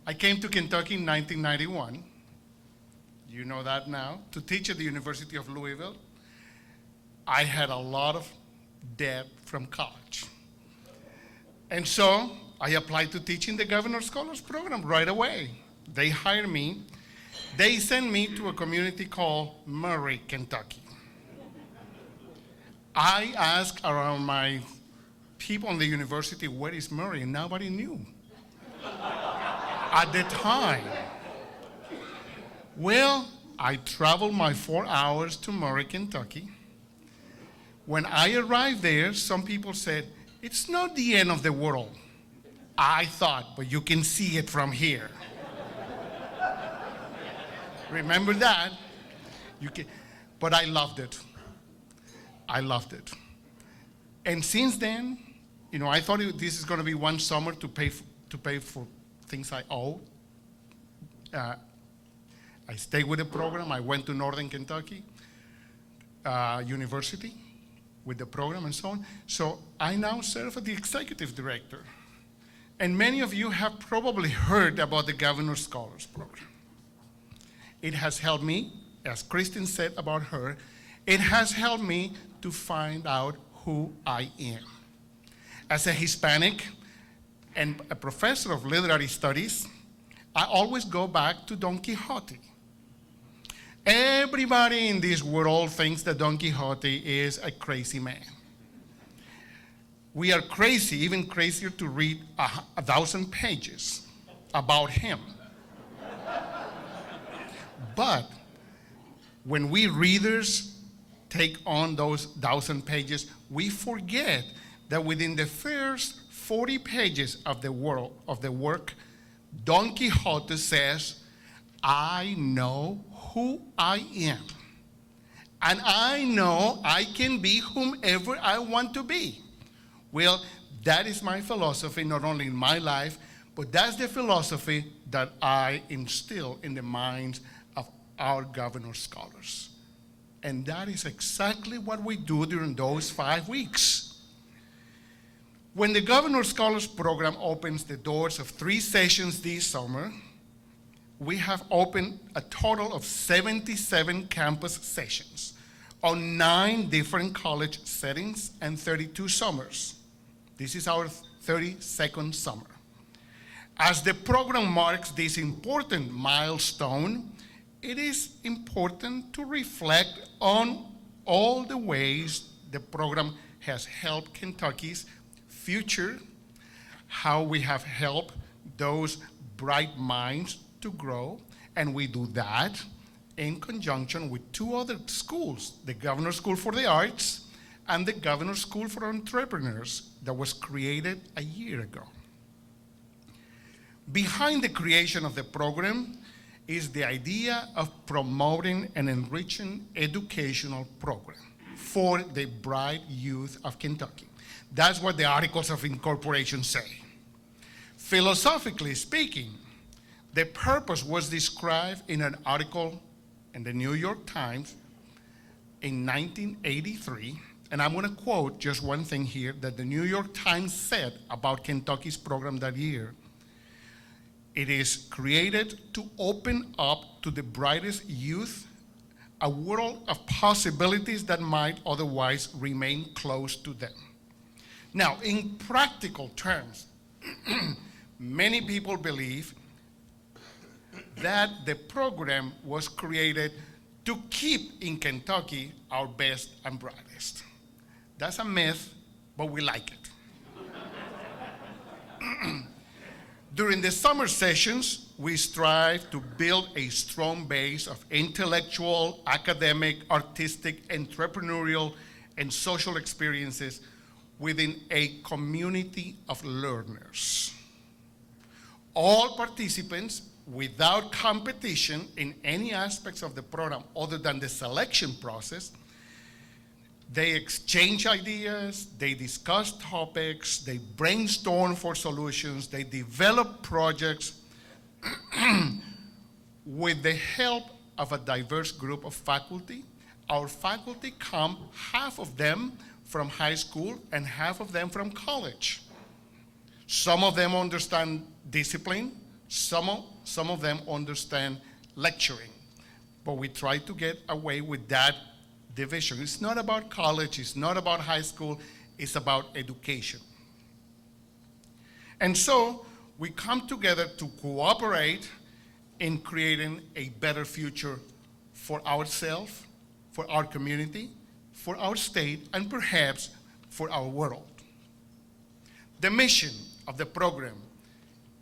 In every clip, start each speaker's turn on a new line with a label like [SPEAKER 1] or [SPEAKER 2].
[SPEAKER 1] I came to Kentucky in 1991. You know that now, to teach at the University of Louisville. I had a lot of debt from college. And so I applied to teach in the Governor Scholars Program right away. They hired me. They sent me to a community called Murray, Kentucky. I asked around my people in the university, where is Murray? And nobody knew at the time. Well, I traveled my 4 hours to Murray, Kentucky. When I arrived there, some people said, it's not the end of the world. I thought, but you can see it from here. Remember that? But I loved it. I loved it. And since then, I thought this is going to be one summer to pay for things I owe. I stayed with the program. I went to Northern Kentucky University with the program and so on. So I now serve as the executive director. And many of you have probably heard about the Governor Scholars Program. It has helped me, as Kristen said about her, it has helped me to find out who I am. As a Hispanic and a professor of literary studies, I always go back to Don Quixote. Everybody in this world thinks that Don Quixote is a crazy man. We are crazy, even crazier to read 1,000 pages about him. But when we readers take on those 1,000 pages, we forget that within the first 40 pages of the work, Don Quixote says, I know who I am. And I know I can be whomever I want to be. Well, that is my philosophy, not only in my life, but that's the philosophy that I instill in the minds of our Governor Scholars. And that is exactly what we do during those 5 weeks. When the Governor Scholars Program opens the doors of 3 sessions this summer, we have opened a total of 77 campus sessions on 9 different college settings and 32 summers. This is our 32nd summer. As the program marks this important milestone, it is important to reflect on all the ways the program has helped Kentucky's future, how we have helped those bright minds to grow, and we do that in conjunction with 2 other schools, the Governor School for the Arts and the Governor School for Entrepreneurs that was created a year ago. Behind the creation of the program is the idea of promoting an enriching educational program for the bright youth of Kentucky. That's what the Articles of Incorporation say. Philosophically speaking, the purpose was described in an article in the New York Times in 1983, and I'm going to quote just one thing here that the New York Times said about Kentucky's program that year. It is created to open up to the brightest youth a world of possibilities that might otherwise remain closed to them. Now, in practical terms, many people believe that the program was created to keep in Kentucky our best and brightest. That's a myth, but we like it. During the summer sessions, we strive to build a strong base of intellectual, academic, artistic, entrepreneurial, and social experiences within a community of learners. All participants, without competition in any aspects of the program other than the selection process, they exchange ideas, they discuss topics, they brainstorm for solutions, they develop projects with the help of a diverse group of faculty. Our faculty come, half of them from high school and half of them from college. Some of them understand discipline, Some of them understand lecturing, but we try to get away with that division. It's not about college, it's not about high school, it's about education. And so we come together to cooperate in creating a better future for ourselves, for our community, for our state, and perhaps for our world. The mission of the program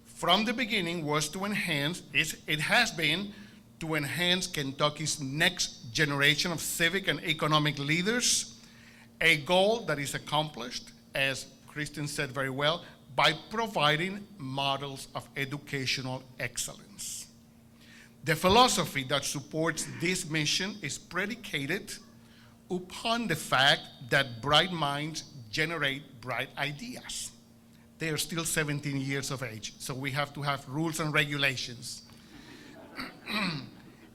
[SPEAKER 1] from the beginning was to enhance, it has been to enhance Kentucky's next generation of civic and economic leaders, a goal that is accomplished, as Kristen said very well, by providing models of educational excellence. The philosophy that supports this mission is predicated upon the fact that bright minds generate bright ideas. They are still 17 years of age, so we have to have rules and regulations.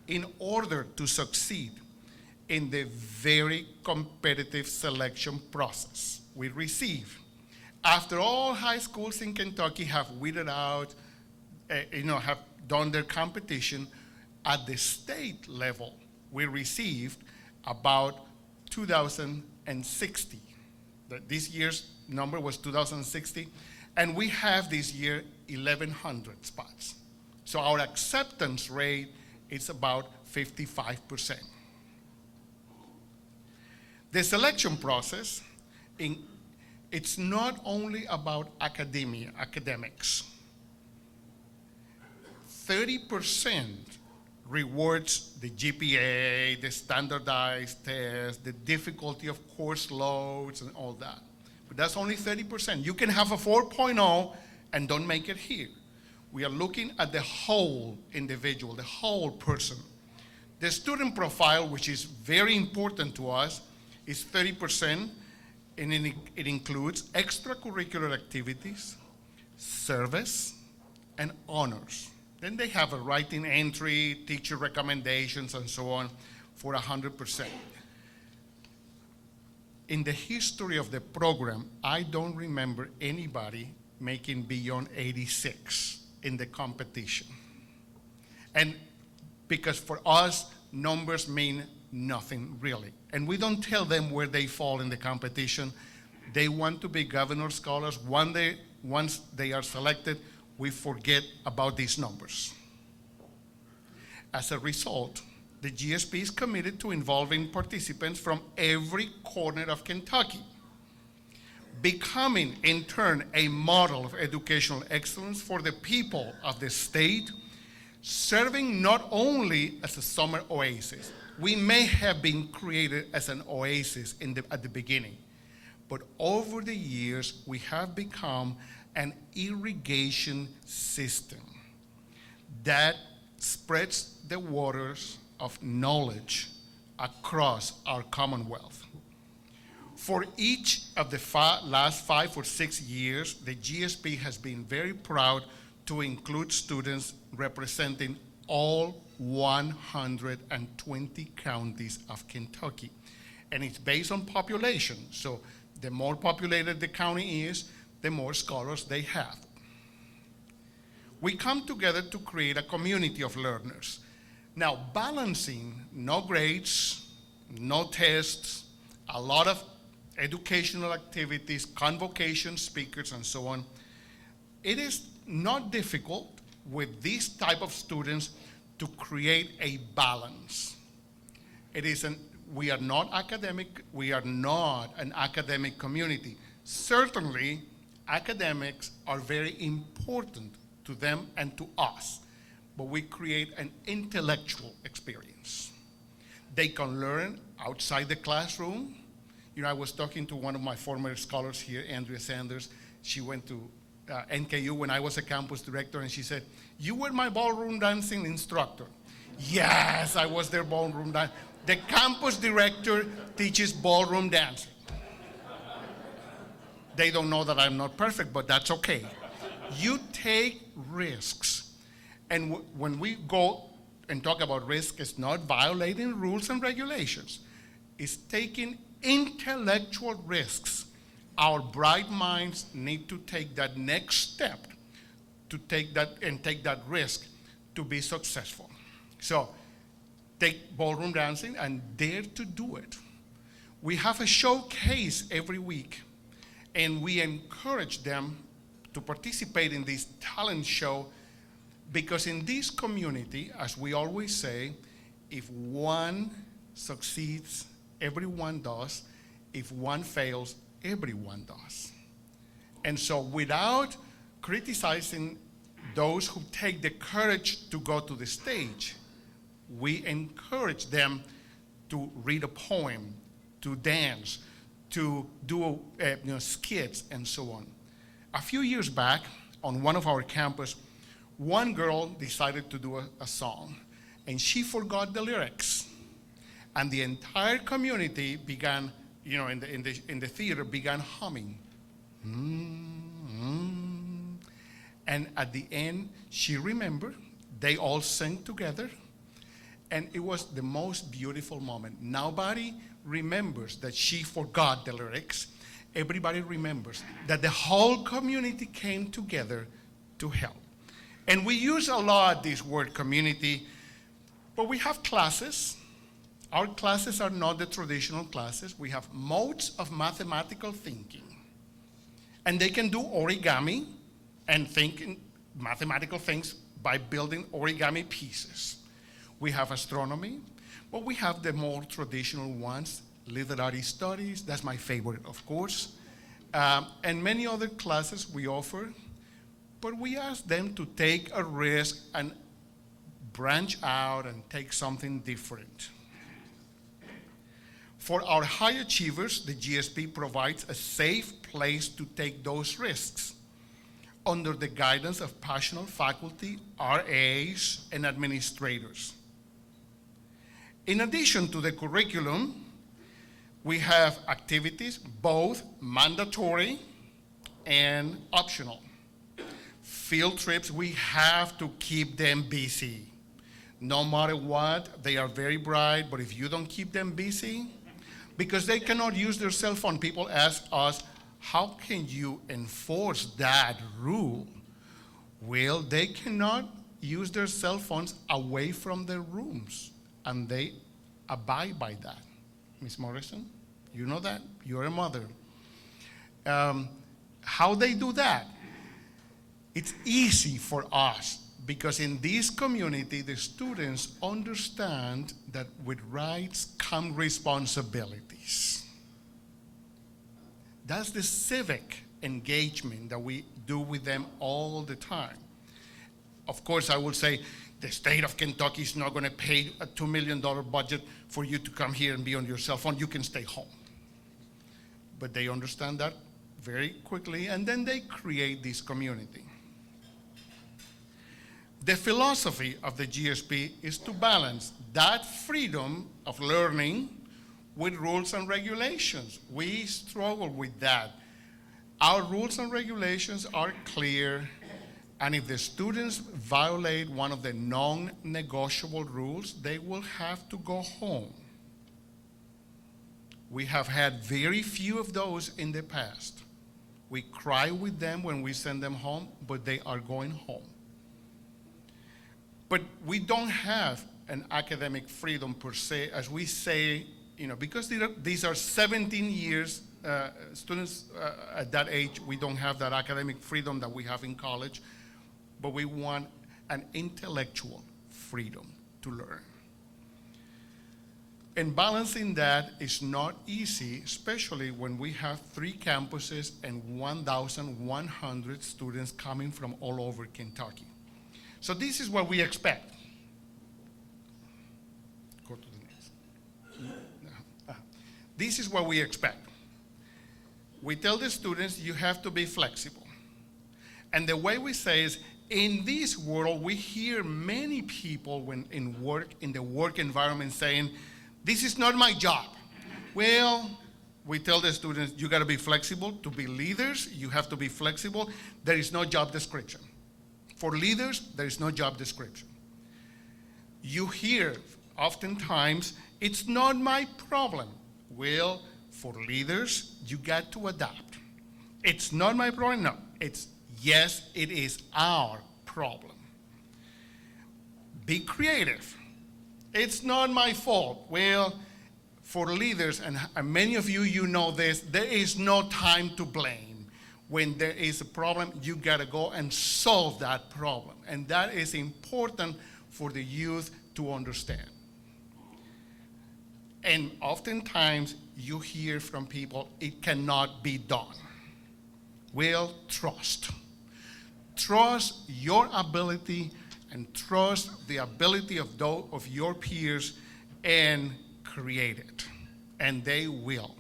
[SPEAKER 1] In order to succeed in the very competitive selection process we receive, after all high schools in Kentucky have weeded out, have done their competition, at the state level, we received about 2,060. This year's number was 2,060, and we have this year 1,100 spots. So our acceptance rate is about 55%. The selection process, it's not only about academics. 30% rewards the GPA, the standardized test, the difficulty of course loads and all that. But that's only 30%. You can have a 4.0 and don't make it here. We are looking at the whole individual, the whole person. The student profile, which is very important to us, is 30%, and it includes extracurricular activities, service, and honors. Then they have a writing entry, teacher recommendations, and so on for 100%. In the history of the program, I don't remember anybody making beyond 86 in the competition. And because for us, numbers mean nothing really. And we don't tell them where they fall in the competition. They want to be governor scholars. Once they are selected, we forget about these numbers. As a result, the GSP is committed to involving participants from every corner of Kentucky, becoming in turn a model of educational excellence for the people of the state, serving not only as a summer oasis. We may have been created as an oasis at the beginning, but over the years we have become an irrigation system that spreads the waters of knowledge across our Commonwealth. For each of the last 5 or 6 years, the GSP has been very proud to include students representing all 120 counties of Kentucky. And it's based on population. So the more populated the county is, the more scholars they have. We come together to create a community of learners. Now, balancing no grades, no tests, a lot of educational activities, convocation speakers, and so on, it is not difficult with these type of students to create a balance. We are not an academic community. Certainly, academics are very important to them and to us, but we create an intellectual experience. They can learn outside the classroom. I was talking to one of my former scholars here, Andrea Sanders. She went to NKU when I was a campus director, and she said, "You were my ballroom dancing instructor." Yes, I was their ballroom dancer. The campus director teaches ballroom dancing. They don't know that I'm not perfect, but that's okay. You take risks. And when we go and talk about risk, it's not violating rules and regulations. It's taking intellectual risks. Our bright minds need to take that next step to take that risk to be successful. So take ballroom dancing and dare to do it. We have a showcase every week, and we encourage them to participate in this talent show, because in this community, as we always say, if one succeeds, everyone does. If one fails, everyone does. And so without criticizing those who take the courage to go to the stage, we encourage them to read a poem, to dance, to do skits, and so on. A few years back, on one of our campus, one girl decided to do a song, and she forgot the lyrics. And the entire community began, in the theater, began humming. And at the end, she remembered. They all sang together, and it was the most beautiful moment. Nobody remembers that she forgot the lyrics. Everybody remembers that the whole community came together to help. And we use a lot this word community, but we have classes. Our classes are not the traditional classes. We have modes of mathematical thinking. And they can do origami and think mathematical things by building origami pieces. We have astronomy, but we have the more traditional ones, literary studies, that's my favorite, of course, and many other classes we offer, but we ask them to take a risk and branch out and take something different. For our high achievers, the GSP provides a safe place to take those risks under the guidance of passionate faculty, RAs, and administrators. In addition to the curriculum, we have activities, both mandatory and optional. Field trips, we have to keep them busy. No matter what, they are very bright, but if you don't keep them busy, because they cannot use their cell phone, people ask us, how can you enforce that rule? Well, they cannot use their cell phones away from their rooms, and they abide by that. Ms. Morrison, you know that? You're a mother. How they do that? It's easy for us, because in this community, the students understand that with rights come responsibilities. That's the civic engagement that we do with them all the time. Of course, I will say the state of Kentucky is not going to pay a $2 million budget for you to come here and be on your cell phone. You can stay home. But they understand that very quickly, and then they create this community. The philosophy of the GSP is to balance that freedom of learning with rules and regulations. We struggle with that. Our rules and regulations are clear, and if the students violate one of the non-negotiable rules, they will have to go home. We have had very few of those in the past. We cry with them when we send them home, but they are going home. But we don't have an academic freedom per se, as we say, because these are 17 years, students at that age, we don't have that academic freedom that we have in college, but we want an intellectual freedom to learn. And balancing that is not easy, especially when we have 3 campuses and 1,100 students coming from all over Kentucky. So this is what we expect. Go to the next. This is what we expect. We tell the students, you have to be flexible. And the way we say is, in this world, we hear many people when in the work environment saying, this is not my job. Well, we tell the students, you gotta be flexible. To be leaders, you have to be flexible. There is no job description. For leaders, there is no job description. You hear oftentimes, it's not my problem. Well, for leaders, you got to adapt. It's not my problem, no, it's Yes, it is our problem. Be creative. It's not my fault. Well, for leaders, and many of you, you know this, there is no time to blame. When there is a problem, you gotta go and solve that problem. And that is important for the youth to understand. And oftentimes, you hear from people, it cannot be done. Well, trust. Trust your ability and trust the ability of those of your peers and create it. And they will.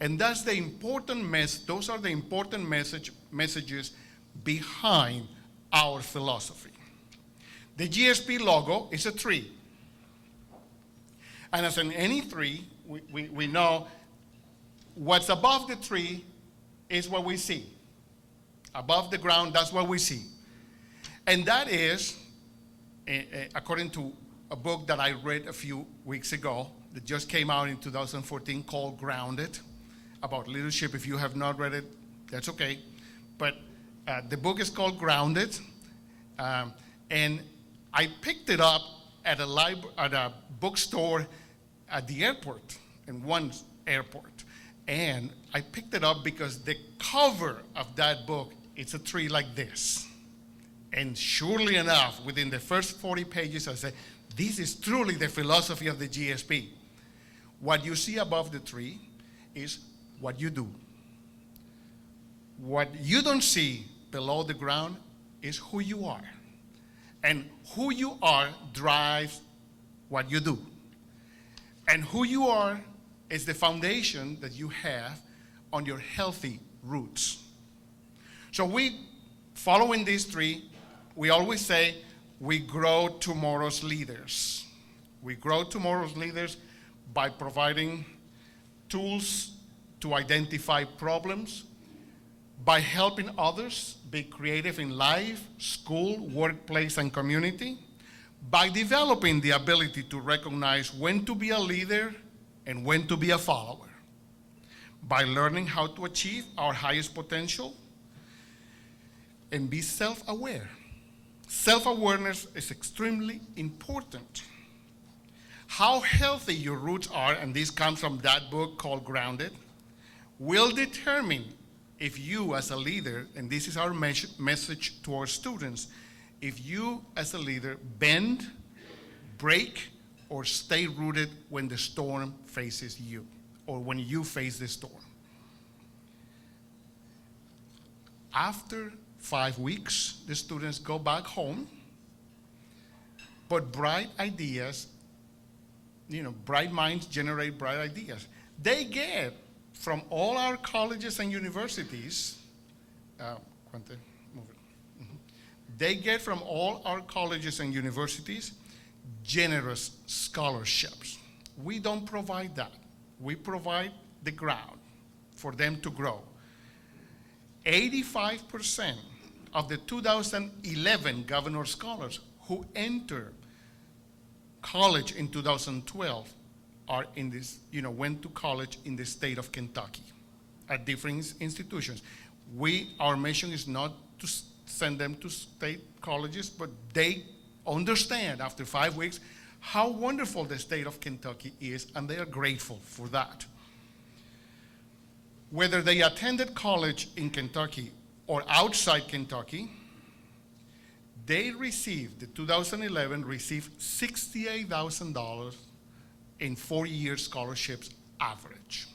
[SPEAKER 1] And that's the important those are the important messages behind our philosophy. The GSP logo is a tree. And as in any tree, we know what's above the tree is what we see. Above the ground, that's what we see. And that is, according to a book that I read a few weeks ago that just came out in 2014 called Grounded, about leadership. If you have not read it, that's okay. But the book is called Grounded. And I picked it up at a bookstore at the airport, in one airport. And I picked it up because the cover of that book, it's a tree like this. And surely enough, within the first 40 pages, I said, this is truly the philosophy of the GSP. What you see above the tree is what you do. What you don't see below the ground is who you are. And who you are drives what you do. And who you are is the foundation that you have on your healthy roots. So following these three, we always say we grow tomorrow's leaders. We grow tomorrow's leaders by providing tools to identify problems, by helping others be creative in life, school, workplace, and community, by developing the ability to recognize when to be a leader and when to be a follower, by learning how to achieve our highest potential, and be self-aware. Self-awareness is extremely important. How healthy your roots are, and this comes from that book called Grounded, will determine if you as a leader, and this is our message to our students, if you as a leader bend, break, or stay rooted when the storm faces you, or when you face the storm. After 5 weeks, the students go back home, but bright ideas, bright minds generate bright ideas. They get from all our colleges and universities, they get from all our colleges and universities generous scholarships. We don't provide that. We provide the ground for them to grow. 85% of the 2011 Governor Scholars who enter college in 2012 are in this, went to college in the state of Kentucky at different institutions. Our mission is not to send them to state colleges, but they understand after 5 weeks how wonderful the state of Kentucky is, and they are grateful for that. Whether they attended college in Kentucky or outside Kentucky, they received, the 2011 received $68,000 in 4-year scholarships average.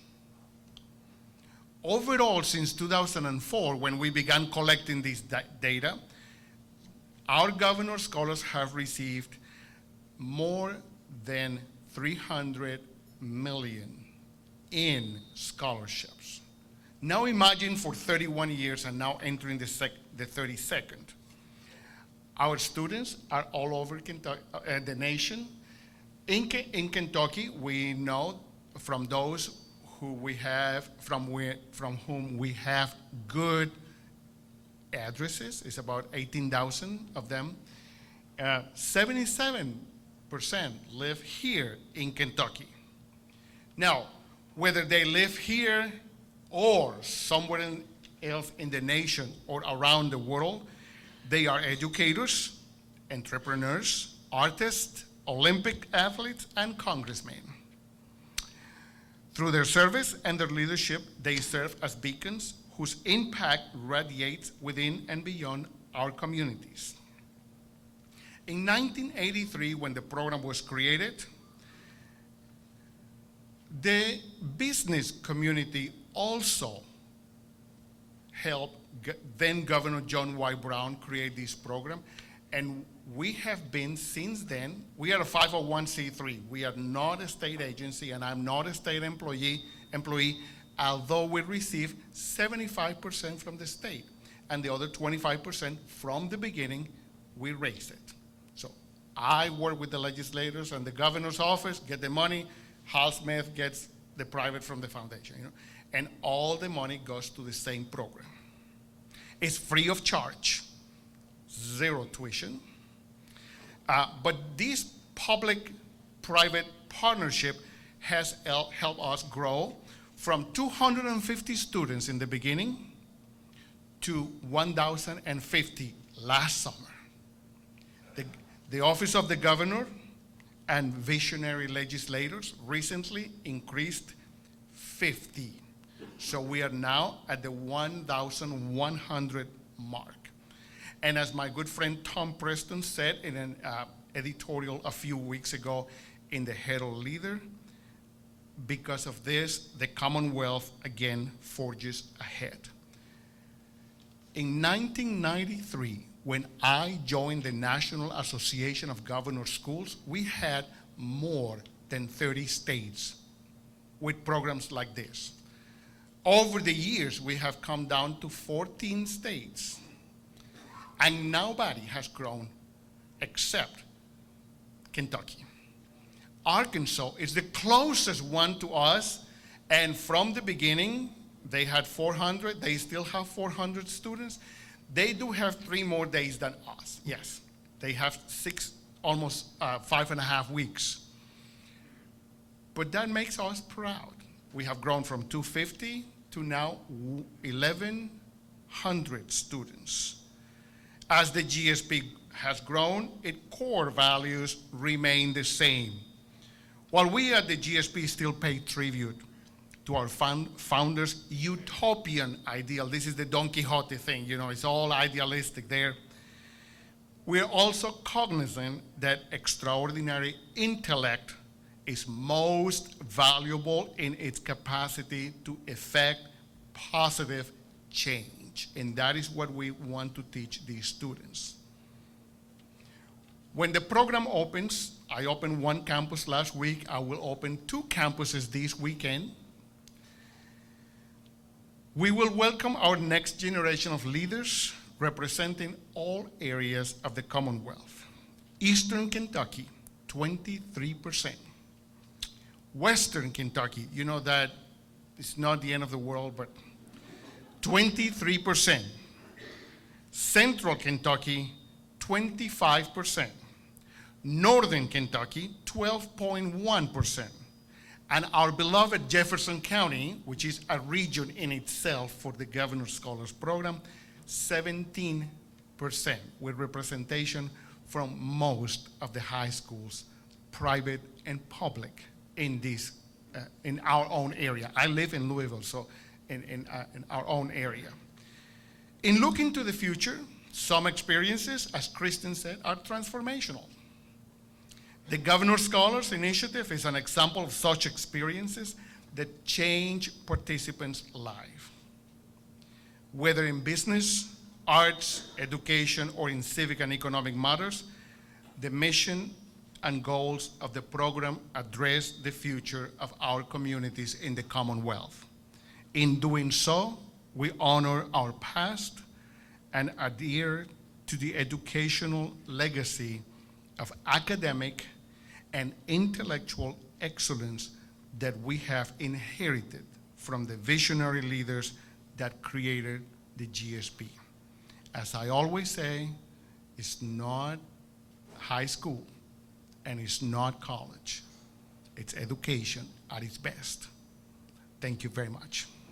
[SPEAKER 1] Overall, since 2004, when we began collecting this data, our Governor Scholars have received more than $300 million in scholarships. Now imagine for 31 years and now entering the 32nd. Our students are all over the nation. In Kentucky, we know from those who we have, from whom we have good addresses, it's about 18,000 of them. 77% live here in Kentucky. Now, whether they live here or somewhere else in the nation or around the world. They are educators, entrepreneurs, artists, Olympic athletes, and congressmen. Through their service and their leadership, they serve as beacons whose impact radiates within and beyond our communities. In 1983, when the program was created, the business community also helped then Governor John Y. Brown create this program, and we have been since then. We are a 501c3. We are not a state agency, and I'm not a state employee, although we receive 75% from the state, and the other 25% from the beginning, we raise it. So I work with the legislators and the governor's office, get the money. Hal Smith gets the private from the foundation, and all the money goes to the same program. It's free of charge, zero tuition. But this public-private partnership has helped us grow from 250 students in the beginning to 1,050 last summer. The Office of the Governor and visionary legislators recently increased 50. So we are now at the 1,100 mark. And as my good friend Tom Preston said in an editorial a few weeks ago in the Herald Leader, because of this, the Commonwealth again forges ahead. In 1993, when I joined the National Association of Governor Schools, we had more than 30 states with programs like this. Over the years, we have come down to 14 states, and nobody has grown except Kentucky. Arkansas is the closest one to us, and from the beginning, they had 400, they still have 400 students. They do have 3 more days than us, yes. They have almost 5.5 weeks. But that makes us proud. We have grown from 250 to now 1,100 students. As the GSP has grown, its core values remain the same. While we at the GSP still pay tribute to our founders' utopian ideal. This is the Don Quixote thing, it's all idealistic there. We're also cognizant that extraordinary intellect is most valuable in its capacity to effect positive change, and that is what we want to teach these students. When the program opens, I opened 1 campus last week, I will open 2 campuses this weekend. We will welcome our next generation of leaders representing all areas of the Commonwealth. Eastern Kentucky, 23%. Western Kentucky, that it's not the end of the world, but 23%. Central Kentucky, 25%. Northern Kentucky, 12.1%. And our beloved Jefferson County, which is a region in itself for the Governor's Scholars Program, 17%, with representation from most of the high schools, private and public, in our own area. I live in Louisville, so in our own area. In looking to the future, some experiences, as Kristen said, are transformational. The Governor's Scholars Initiative is an example of such experiences that change participants' lives. Whether in business, arts, education, or in civic and economic matters, the mission and goals of the program address the future of our communities in the Commonwealth. In doing so, we honor our past and adhere to the educational legacy of academic and intellectual excellence that we have inherited from the visionary leaders that created the GSP. As I always say, it's not high school and it's not college. It's education at its best. Thank you very much.